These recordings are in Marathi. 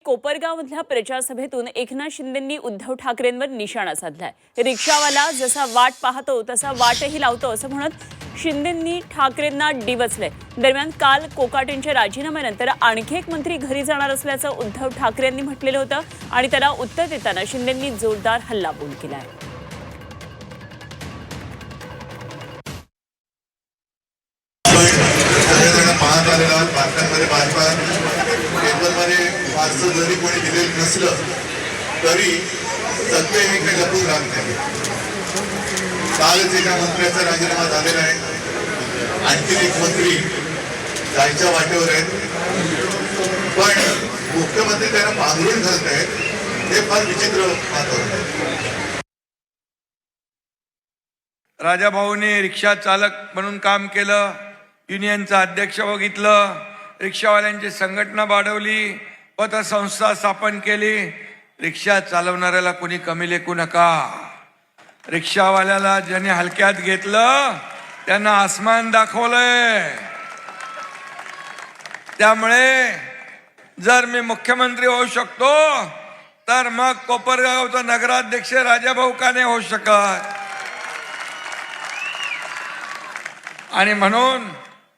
कोपरगावमधल्या प्रचार सभेतून एकनाथ शिंदेंनी उद्धव ठाकरेंवर निशाणा साधलाय। रिक्षावाला जसा वाट पाहतो तसा वाटही लावतो असं म्हणत शिंदेंनी ठाकरेंना डिवचलंय। दरम्यान काल कोकाटेंच्या राजीनाम्यानंतर आणखी एक मंत्री घरी जाणार असल्याचं उद्धव ठाकरेंनी म्हटलेलं होतं आणि त्याला उत्तर देताना शिंदेंनी जोरदार हल्लाबोल केलाय। फारसं जरी कोणी दिलेलं नसलं तरी सत्य हे काही लपून राहत नाही। कालच एका मंत्र्याचा राजीनामा झालेला आहे, आणखी एक मंत्री जायच्या वाटेवर आहेत, पण मुख्यमंत्री त्यांना पांघरून घालत आहेत। हे फार विचित्र वातावरण आहे। राजाभाऊने रिक्षा चालक म्हणून काम केलं, युनियनचं अध्यक्ष बघितलं, रिक्षावाल्यांची संघटना वाढवली, पतसंस्था स्थापन केली। रिक्षा चालवणाऱ्याला कोणी कमी लेखू नका। रिक्षावाल्याला ज्याने हलक्यात घेतलं त्यांना आसमान दाखवलंय। त्यामुळे जर मी मुख्यमंत्री होऊ शकतो तर मग कोपरगावचा नगराध्यक्ष राजाभाऊ का नाही होऊ शकत। आणि म्हणून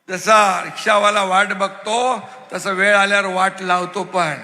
जसा रिक्षावाला वाट बघतो तसं वेळ आल्यावर वाट लावतो पण।